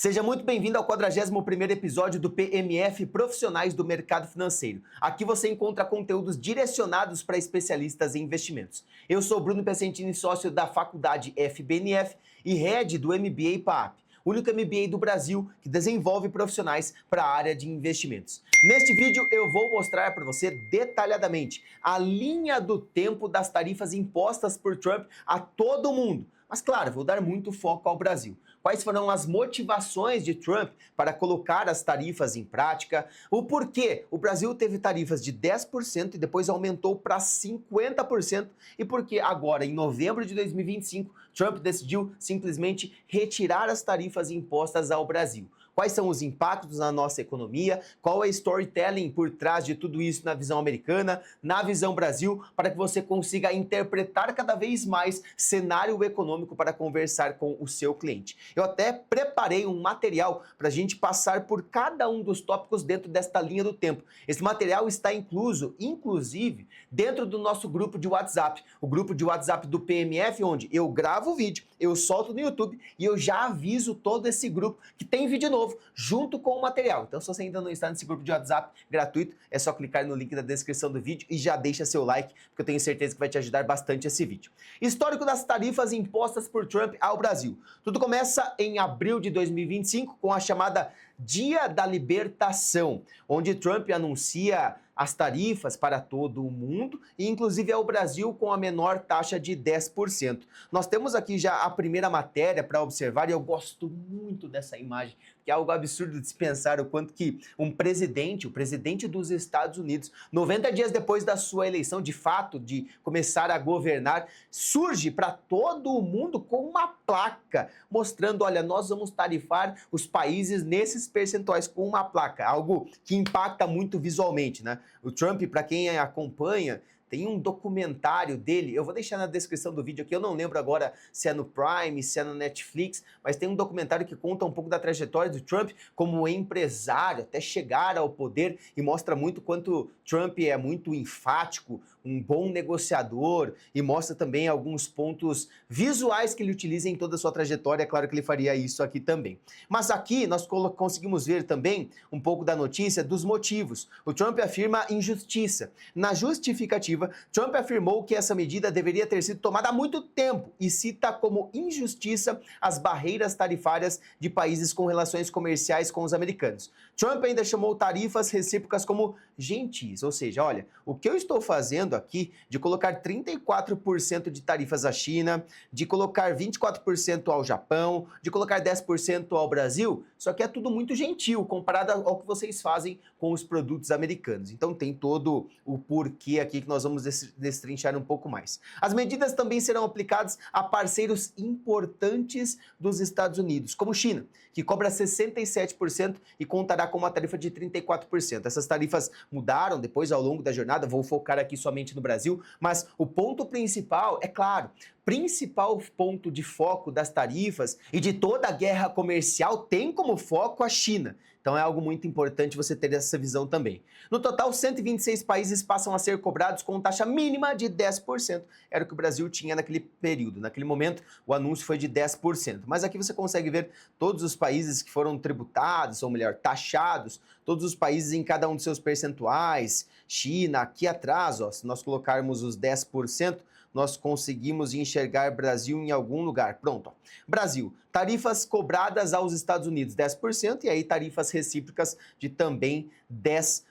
Seja muito bem-vindo ao 41º episódio do PMF Profissionais do Mercado Financeiro. Aqui você encontra conteúdos direcionados para especialistas em investimentos. Eu sou Bruno Piacentini, sócio da Faculdade FBNF e head do MBA PAP, o único MBA do Brasil que desenvolve profissionais para a área de investimentos. Neste vídeo eu vou mostrar para você detalhadamente a linha do tempo das tarifas impostas por Trump a todo mundo. Mas claro, vou dar muito foco ao Brasil. Quais foram as motivações de Trump para colocar as tarifas em prática? O porquê o Brasil teve tarifas de 10% e depois aumentou para 50%? E por que agora, em novembro de 2025, Trump decidiu simplesmente retirar as tarifas impostas ao Brasil? Quais são os impactos na nossa economia? Qual é o storytelling por trás de tudo isso na visão americana, na visão Brasil, para que você consiga interpretar cada vez mais cenário econômico para conversar com o seu cliente. Eu até preparei um material para a gente passar por cada um dos tópicos dentro desta linha do tempo. Esse material está incluso, inclusive, dentro do nosso grupo de WhatsApp, o grupo de WhatsApp do PMF, onde eu gravo o vídeo, eu solto no YouTube e eu já aviso todo esse grupo que tem vídeo novo junto com o material. Então, se você ainda não está nesse grupo de WhatsApp gratuito, é só clicar no link da descrição do vídeo e já deixa seu like, porque eu tenho certeza que vai te ajudar bastante esse vídeo. Histórico das tarifas impostas por Trump ao Brasil. Tudo começa em abril de 2025 com a chamada Dia da Libertação, onde Trump anuncia as tarifas para todo o mundo e inclusive é o Brasil com a menor taxa de 10%. Nós temos aqui já a primeira matéria para observar e eu gosto muito dessa imagem, que é algo absurdo de se pensar o quanto que o presidente dos Estados Unidos, 90 dias depois da sua eleição, de fato, de começar a governar, surge para todo o mundo com uma placa mostrando, olha, nós vamos tarifar os países nesses percentuais com uma placa, algo que impacta muito visualmente, né? O Trump, para quem acompanha, tem um documentário dele, eu vou deixar na descrição do vídeo aqui, eu não lembro agora se é no Prime, se é no Netflix, mas tem um documentário que conta um pouco da trajetória do Trump como empresário, até chegar ao poder e mostra muito quanto Trump é muito enfático, um bom negociador e mostra também alguns pontos visuais que ele utiliza em toda a sua trajetória, é claro que ele faria isso aqui também. Mas aqui nós conseguimos ver também um pouco da notícia dos motivos. O Trump afirma injustiça. Na justificativa, Trump afirmou que essa medida deveria ter sido tomada há muito tempo e cita como injustiça as barreiras tarifárias de países com relações comerciais com os americanos. Trump ainda chamou tarifas recíprocas como gentis, ou seja, olha, o que eu estou fazendo aqui de colocar 34% de tarifas à China, de colocar 24% ao Japão, de colocar 10% ao Brasil, isso aqui é tudo muito gentil comparado ao que vocês fazem com os produtos americanos. Então tem todo o porquê aqui que nós vamos destrinchar um pouco mais. As medidas também serão aplicadas a parceiros importantes dos Estados Unidos, como China, que cobra 67% e contará com uma tarifa de 34%. Essas tarifas mudaram depois ao longo da jornada, vou focar aqui somente no Brasil, mas o ponto principal, é claro, principal ponto de foco das tarifas e de toda a guerra comercial tem como foco a China. Então é algo muito importante você ter essa visão também. No total, 126 países passam a ser cobrados com taxa mínima de 10%. Era o que o Brasil tinha naquele período. Naquele momento, o anúncio foi de 10%. Mas aqui você consegue ver todos os países que foram tributados, ou melhor, taxados, todos os países em cada um de seus percentuais. China, aqui atrás, ó, se nós colocarmos os 10%, nós conseguimos enxergar Brasil em algum lugar. Pronto. Ó. Brasil, tarifas cobradas aos Estados Unidos 10% e aí tarifas recíprocas de também 10%.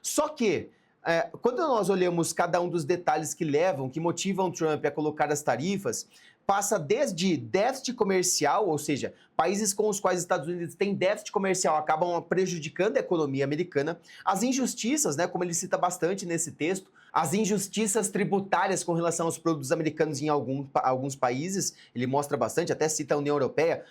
Só que, quando nós olhamos cada um dos detalhes que motivam Trump a colocar as tarifas, passa desde déficit comercial, ou seja, países com os quais os Estados Unidos têm déficit comercial acabam prejudicando a economia americana, as injustiças, né, como ele cita bastante nesse texto, as injustiças tributárias com relação aos produtos americanos em alguns países, ele mostra bastante, até cita a União Europeia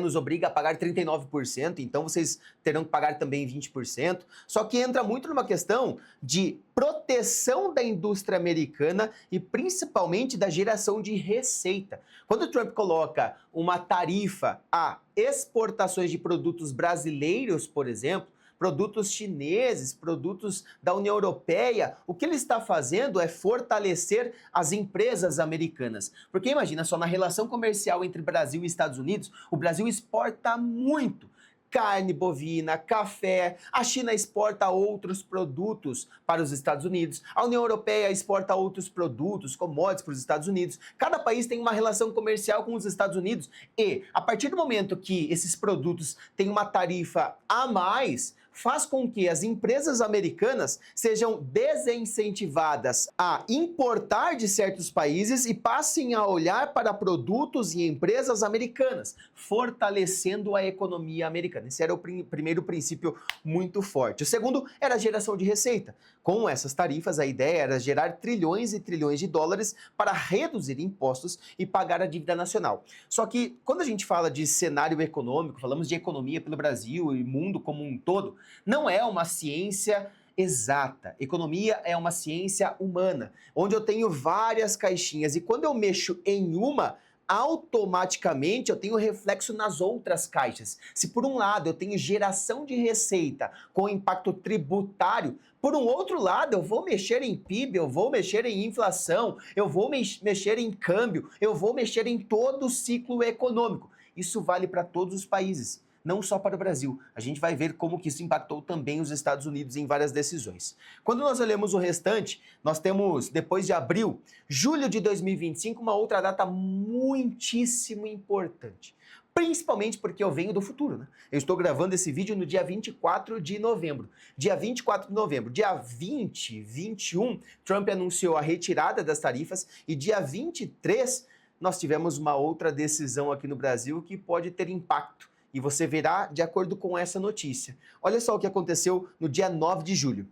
nos obriga a pagar 39%, então vocês terão que pagar também 20%, só que entra muito numa questão de proteção da indústria americana e principalmente da geração de receita. Quando o Trump coloca uma tarifa a exportações de produtos brasileiros, por exemplo, produtos chineses, produtos da União Europeia, o que ele está fazendo é fortalecer as empresas americanas. Porque imagina só, na relação comercial entre Brasil e Estados Unidos, o Brasil exporta muito carne bovina, café, a China exporta outros produtos para os Estados Unidos, a União Europeia exporta outros produtos, commodities para os Estados Unidos. Cada país tem uma relação comercial com os Estados Unidos e, a partir do momento que esses produtos têm uma tarifa a mais, faz com que as empresas americanas sejam desincentivadas a importar de certos países e passem a olhar para produtos e empresas americanas, fortalecendo a economia americana. Esse era o primeiro princípio muito forte. O segundo era a geração de receita. Com essas tarifas, a ideia era gerar trilhões e trilhões de dólares para reduzir impostos e pagar a dívida nacional. Só que, quando a gente fala de cenário econômico, falamos de economia pelo Brasil e mundo como um todo, não é uma ciência exata. Economia é uma ciência humana, onde eu tenho várias caixinhas e quando eu mexo em uma, automaticamente eu tenho reflexo nas outras caixas. Se por um lado eu tenho geração de receita com impacto tributário, por um outro lado eu vou mexer em PIB, eu vou mexer em inflação, eu vou mexer em câmbio, eu vou mexer em todo o ciclo econômico. Isso vale para todos os países, não só para o Brasil. A gente vai ver como que isso impactou também os Estados Unidos em várias decisões. Quando nós olhamos o restante, nós temos, depois de abril, julho de 2025, uma outra data muitíssimo importante. Principalmente porque eu venho do futuro, né? Eu estou gravando esse vídeo no dia 24 de novembro. Dia 24 de novembro. Dia 20, 21, Trump anunciou a retirada das tarifas e dia 23, nós tivemos uma outra decisão aqui no Brasil que pode ter impacto. E você verá de acordo com essa notícia. Olha só o que aconteceu no dia 9 de julho.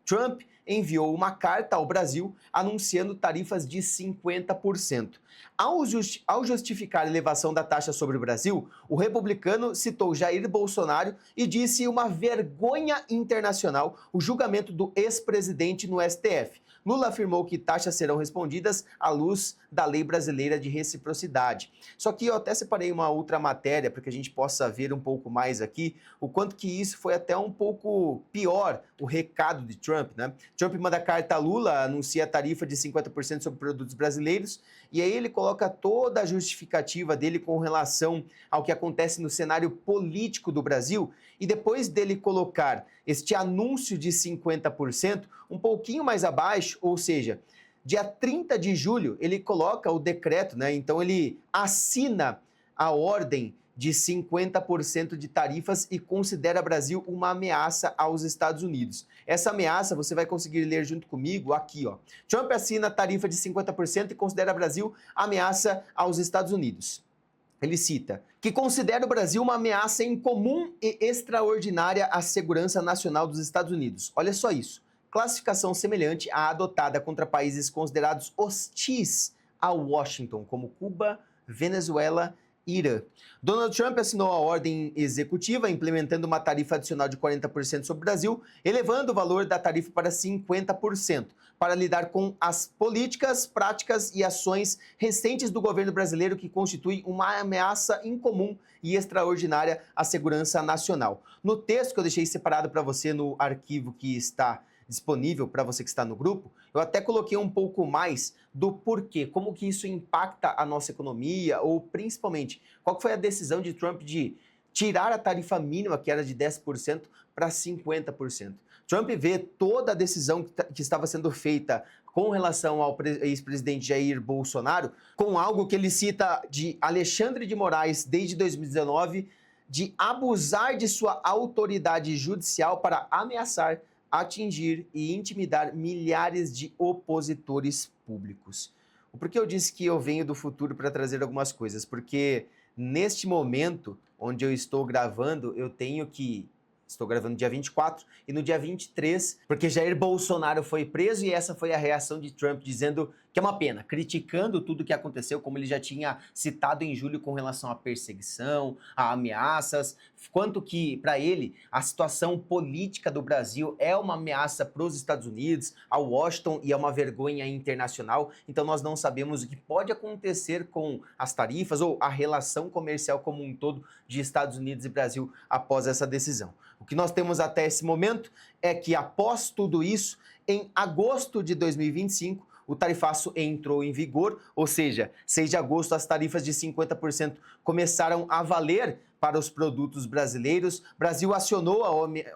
Trump enviou uma carta ao Brasil anunciando tarifas de 50%. Ao justificar a elevação da taxa sobre o Brasil, o republicano citou Jair Bolsonaro e disse uma vergonha internacional o julgamento do ex-presidente no STF. Lula afirmou que taxas serão respondidas à luz da lei brasileira de reciprocidade. Só que eu até separei uma outra matéria para que a gente possa ver um pouco mais aqui o quanto que isso foi até um pouco pior, o recado de Trump, né? Trump manda carta a Lula, anuncia a tarifa de 50% sobre produtos brasileiros e aí ele coloca toda a justificativa dele com relação ao que acontece no cenário político do Brasil e depois dele colocar este anúncio de 50%, um pouquinho mais abaixo, ou seja, dia 30 de julho, ele coloca o decreto, né? Então ele assina a ordem de 50% de tarifas e considera o Brasil uma ameaça aos Estados Unidos. Essa ameaça você vai conseguir ler junto comigo aqui, ó. Trump assina a tarifa de 50% e considera o Brasil ameaça aos Estados Unidos. Ele cita que considera o Brasil uma ameaça incomum e extraordinária à segurança nacional dos Estados Unidos. Olha só isso. Classificação semelhante à adotada contra países considerados hostis a Washington, como Cuba, Venezuela e Irã. Donald Trump assinou a ordem executiva implementando uma tarifa adicional de 40% sobre o Brasil, elevando o valor da tarifa para 50%, para lidar com as políticas, práticas e ações recentes do governo brasileiro que constituem uma ameaça incomum e extraordinária à segurança nacional. No texto que eu deixei separado para você no arquivo que está disponível para você que está no grupo, eu até coloquei um pouco mais do porquê, como que isso impacta a nossa economia, ou principalmente, qual foi a decisão de Trump de tirar a tarifa mínima, que era de 10%, para 50%. Trump vê toda a decisão que estava sendo feita com relação ao ex-presidente Jair Bolsonaro, com algo que ele cita de Alexandre de Moraes desde 2019, de abusar de sua autoridade judicial para ameaçar, atingir e intimidar milhares de opositores públicos. Por que eu disse que eu venho do futuro para trazer algumas coisas? Porque neste momento onde eu estou gravando, estou gravando dia 24 e no dia 23, porque Jair Bolsonaro foi preso e essa foi a reação de Trump dizendo que é uma pena, criticando tudo o que aconteceu, como ele já tinha citado em julho com relação à perseguição, a ameaças, quanto que, para ele, a situação política do Brasil é uma ameaça para os Estados Unidos, a Washington, e é uma vergonha internacional. Então nós não sabemos o que pode acontecer com as tarifas ou a relação comercial como um todo de Estados Unidos e Brasil após essa decisão. O que nós temos até esse momento é que, após tudo isso, em agosto de 2025, o tarifaço entrou em vigor, ou seja, 6 de agosto as tarifas de 50% começaram a valer para os produtos brasileiros. O Brasil acionou a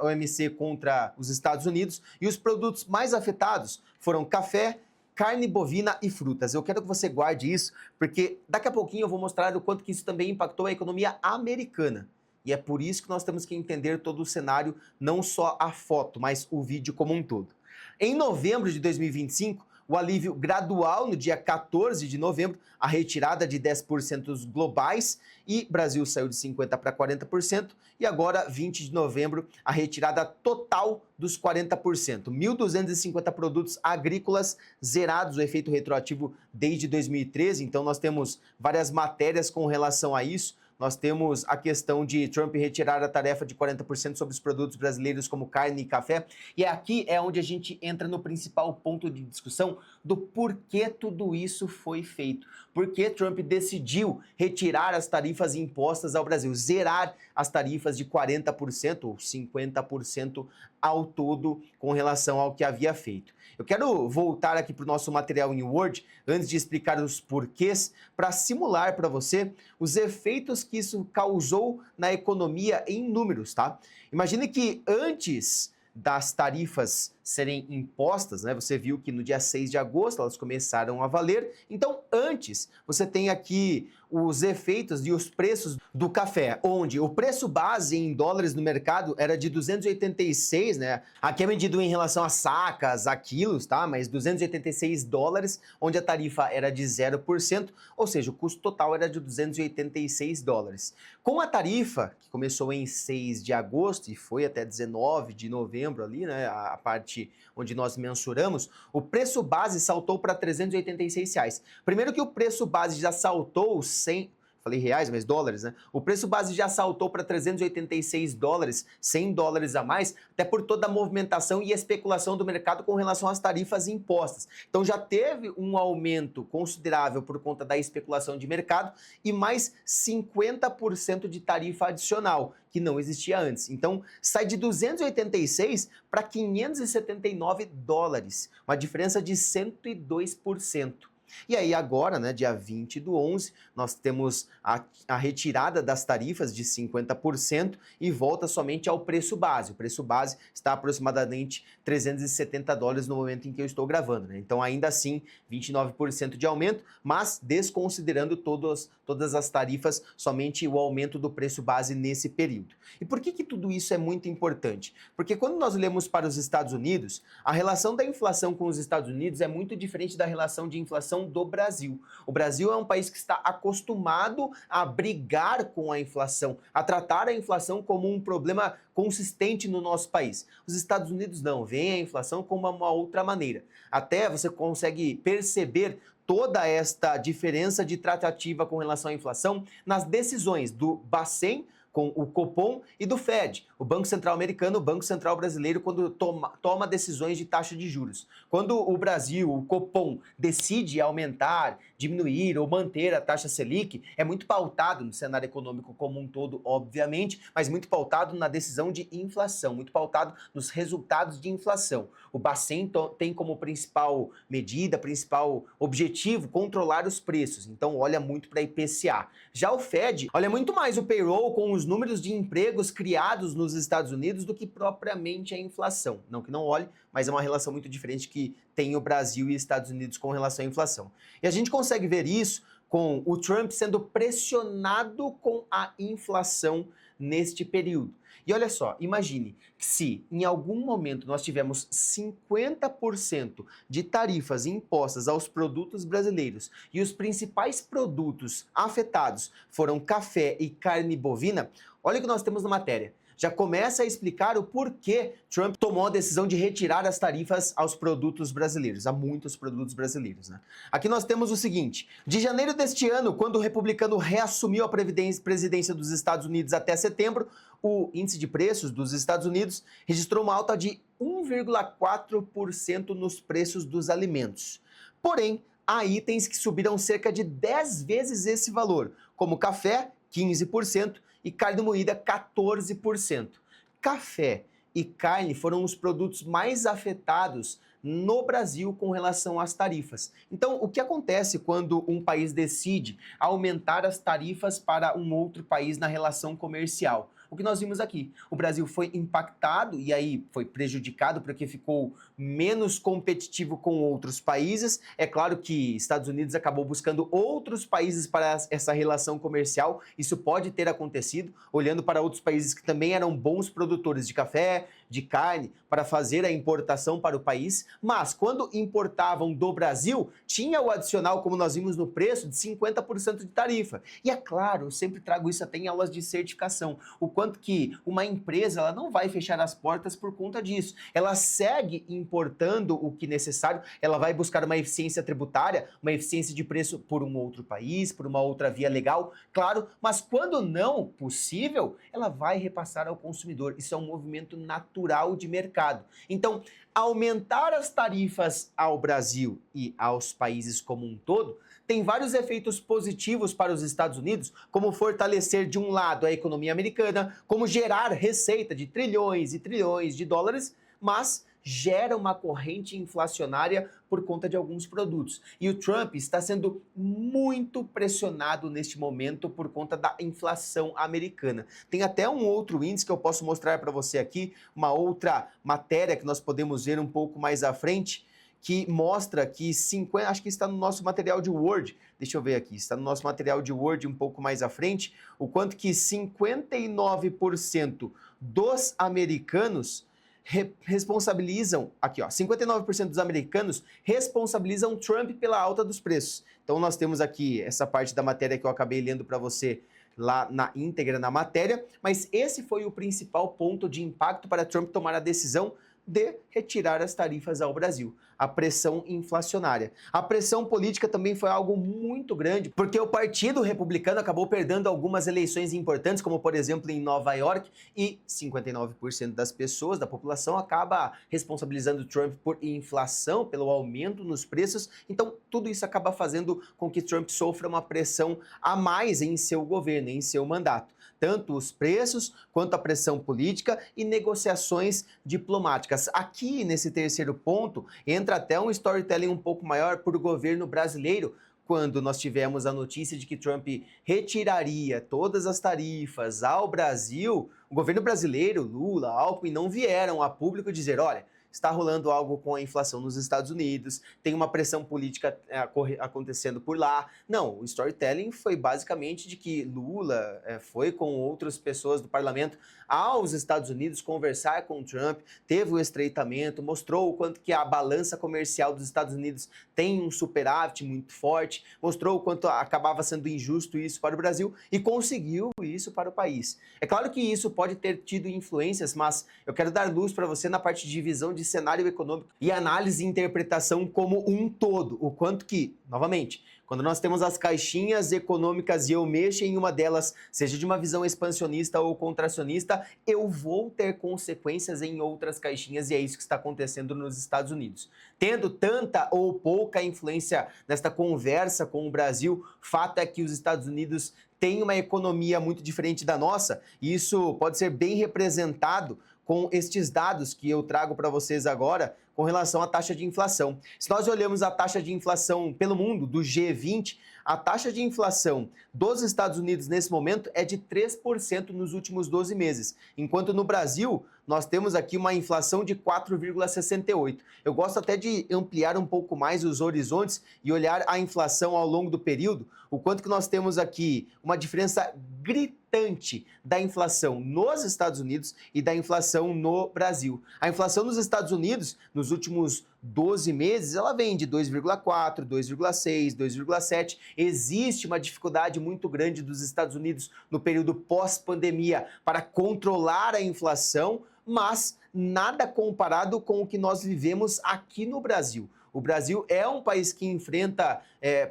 OMC contra os Estados Unidos e os produtos mais afetados foram café, carne bovina e frutas. Eu quero que você guarde isso, porque daqui a pouquinho eu vou mostrar o quanto que isso também impactou a economia americana. E é por isso que nós temos que entender todo o cenário, não só a foto, mas o vídeo como um todo. Em novembro de 2025, o alívio gradual no dia 14 de novembro, a retirada de 10% globais, e Brasil saiu de 50% para 40%, e agora, 20 de novembro, a retirada total dos 40%. 1.250 produtos agrícolas zerados, o efeito retroativo desde 2013, então nós temos várias matérias com relação a isso. Nós temos a questão de Trump retirar a tarefa de 40% sobre os produtos brasileiros como carne e café. E aqui é onde a gente entra no principal ponto de discussão do porquê tudo isso foi feito. Por que Trump decidiu retirar as tarifas impostas ao Brasil, zerar as tarifas de 40% ou 50% ao todo com relação ao que havia feito. Eu quero voltar aqui para o nosso material em Word, antes de explicar os porquês, para simular para você os efeitos que isso causou na economia em números, tá? Imagine que antes das tarifas serem impostas, né? Você viu que no dia 6 de agosto elas começaram a valer. Então, antes, você tem aqui os efeitos e os preços do café, onde o preço base em dólares no mercado era de 286, né? Aqui é medido em relação a sacas, a quilos, tá? Mas 286 dólares, onde a tarifa era de 0%, ou seja, o custo total era de 286 dólares. Com a tarifa, que começou em 6 de agosto e foi até 19 de novembro ali, né? A parte onde nós mensuramos, o preço base saltou para R$ 386 reais. Primeiro que o preço base já saltou falei reais, mas dólares, né? O preço base já saltou para 386 dólares, 100 dólares a mais, até por toda a movimentação e especulação do mercado com relação às tarifas impostas. Então já teve um aumento considerável por conta da especulação de mercado e mais 50% de tarifa adicional, que não existia antes. Então sai de 286 para 579 dólares, uma diferença de 102%. E aí agora, né, dia 20/11, nós temos a retirada das tarifas de 50% e volta somente ao preço base. O preço base está aproximadamente 370 dólares no momento em que eu estou gravando, né? Então ainda assim, 29% de aumento, mas desconsiderando todas as tarifas, somente o aumento do preço base nesse período. E por que tudo isso é muito importante? Porque quando nós olhamos para os Estados Unidos, a relação da inflação com os Estados Unidos é muito diferente da relação de inflação do Brasil. O Brasil é um país que está acostumado a brigar com a inflação, a tratar a inflação como um problema consistente no nosso país. Os Estados Unidos não, veem a inflação como uma outra maneira. Até você consegue perceber toda esta diferença de tratativa com relação à inflação nas decisões do Bacen com o Copom e do Fed, o Banco Central americano, o Banco Central brasileiro, quando toma decisões de taxa de juros. Quando o Brasil, o Copom, decide aumentar, diminuir ou manter a taxa Selic, é muito pautado no cenário econômico como um todo, obviamente, mas muito pautado na decisão de inflação, muito pautado nos resultados de inflação. O Bacen tem como principal medida, principal objetivo, controlar os preços, então olha muito para IPCA. Já o Fed olha muito mais o payroll com os números de empregos criados nos Estados Unidos do que propriamente a inflação. Não que não olhe, mas é uma relação muito diferente que tem o Brasil e Estados Unidos com relação à inflação. E a gente consegue ver isso com o Trump sendo pressionado com a inflação neste período. E olha só, imagine que se em algum momento nós tivermos 50% de tarifas impostas aos produtos brasileiros e os principais produtos afetados foram café e carne bovina, olha o que nós temos na matéria. já começa a explicar o porquê Trump tomou a decisão de retirar as tarifas aos produtos brasileiros, a muitos produtos brasileiros, né? Aqui nós temos o seguinte: de janeiro deste ano, quando o republicano reassumiu a presidência dos Estados Unidos até setembro, o índice de preços dos Estados Unidos registrou uma alta de 1,4% nos preços dos alimentos. Porém, há itens que subiram cerca de 10 vezes esse valor, como café, 15%, e carne moída, 14%. Café e carne foram os produtos mais afetados no Brasil com relação às tarifas. Então, o que acontece quando um país decide aumentar as tarifas para um outro país na relação comercial? O que nós vimos aqui, o Brasil foi impactado e aí foi prejudicado porque ficou menos competitivo com outros países. É claro que Estados Unidos acabou buscando outros países para essa relação comercial. Isso pode ter acontecido, olhando para outros países que também eram bons produtores de café, de carne, para fazer a importação para o país. Mas quando importavam do Brasil, tinha o adicional, como nós vimos no preço, de 50% de tarifa. E é claro, eu sempre trago isso até em aulas de certificação, o quanto que uma empresa ela não vai fechar as portas por conta disso. Ela segue importando o que necessário, ela vai buscar uma eficiência tributária, uma eficiência de preço por um outro país, por uma outra via legal, claro, mas quando não possível, ela vai repassar ao consumidor. Isso é um movimento natural de mercado. Então, aumentar as tarifas ao Brasil e aos países como um todo tem vários efeitos positivos para os Estados Unidos, como fortalecer de um lado a economia americana, como gerar receita de trilhões e trilhões de dólares, mas gera uma corrente inflacionária por conta de alguns produtos. E o Trump está sendo muito pressionado neste momento por conta da inflação americana. Tem até um outro índice que eu posso mostrar para você aqui, uma outra matéria que nós podemos ver um pouco mais à frente, que mostra que acho que está no nosso material de Word, deixa eu ver aqui, está no nosso material de Word um pouco mais à frente, o quanto que 59% dos americanos responsabilizam, aqui ó, 59% dos americanos responsabilizam Trump pela alta dos preços. Então nós temos aqui essa parte da matéria que eu acabei lendo para você lá na íntegra na matéria, mas esse foi o principal ponto de impacto para Trump tomar a decisão de retirar as tarifas ao Brasil, a pressão inflacionária. A pressão política também foi algo muito grande, porque o Partido Republicano acabou perdendo algumas eleições importantes, como por exemplo em Nova York, e 59% das pessoas, da população, acaba responsabilizando Trump por inflação, pelo aumento nos preços. Então tudo isso acaba fazendo com que Trump sofra uma pressão a mais em seu governo, em seu mandato. Tanto os preços, quanto a pressão política e negociações diplomáticas. Aqui, nesse terceiro ponto, entra até um storytelling um pouco maior para o governo brasileiro, quando nós tivemos a notícia de que Trump retiraria todas as tarifas ao Brasil. O governo brasileiro, Lula, Alckmin, não vieram a público dizer, olha, está rolando algo com a inflação nos Estados Unidos, tem uma pressão política acontecendo por lá. Não, o storytelling foi basicamente de que Lula foi com outras pessoas do parlamento aos Estados Unidos conversar com Trump, teve o estreitamento, mostrou o quanto que a balança comercial dos Estados Unidos tem um superávit muito forte, mostrou o quanto acabava sendo injusto isso para o Brasil e conseguiu isso para o país. É claro que isso pode ter tido influências, mas eu quero dar luz para você na parte de visão de cenário econômico e análise e interpretação como um todo, o quanto que, novamente, quando nós temos as caixinhas econômicas e eu mexo em uma delas, seja de uma visão expansionista ou contracionista, eu vou ter consequências em outras caixinhas e é isso que está acontecendo nos Estados Unidos. Tendo tanta ou pouca influência nesta conversa com o Brasil, fato é que os Estados Unidos têm uma economia muito diferente da nossa e isso pode ser bem representado com estes dados que eu trago para vocês agora com relação à taxa de inflação. Se nós olhamos a taxa de inflação pelo mundo, do G20, a taxa de inflação dos Estados Unidos nesse momento é de 3% nos últimos 12 meses, enquanto no Brasil nós temos aqui uma inflação de 4,68%. Eu gosto até de ampliar um pouco mais os horizontes e olhar a inflação ao longo do período, o quanto que nós temos aqui uma diferença gritante da inflação nos Estados Unidos e da inflação no Brasil. A inflação nos Estados Unidos, nos nos últimos 12 meses, ela vem de 2,4, 2,6, 2,7. Existe uma dificuldade muito grande dos Estados Unidos no período pós-pandemia para controlar a inflação, mas nada comparado com o que nós vivemos aqui no Brasil. O Brasil é um país que enfrenta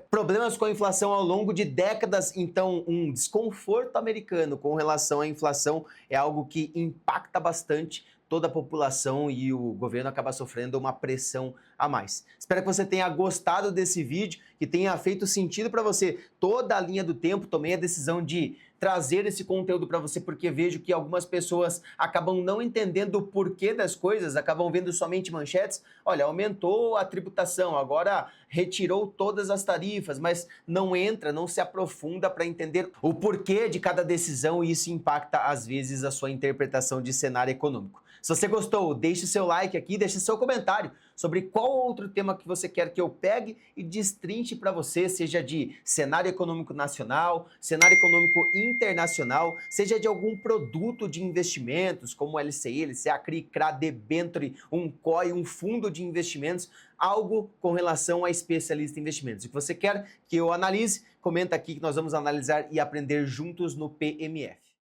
problemas com a inflação ao longo de décadas, então um desconforto americano com relação à inflação é algo que impacta bastante toda a população e o governo acaba sofrendo uma pressão a mais. Espero que você tenha gostado desse vídeo, que tenha feito sentido para você toda a linha do tempo. Tomei a decisão de trazer esse conteúdo para você porque vejo que algumas pessoas acabam não entendendo o porquê das coisas, acabam vendo somente manchetes. Olha, aumentou a tributação, agora retirou todas as tarifas, mas não entra, não se aprofunda para entender o porquê de cada decisão e isso impacta às vezes a sua interpretação de cenário econômico. Se você gostou, deixe seu like aqui, deixe seu comentário sobre qual outro tema que você quer que eu pegue e destrinche para você, seja de cenário econômico nacional, cenário econômico internacional, seja de algum produto de investimentos, como LCI, LCA, CRI, CRA, debênture, um COI, um fundo de investimentos, algo com relação a especialista em investimentos. Se você quer que eu analise, comenta aqui que nós vamos analisar e aprender juntos no PMF.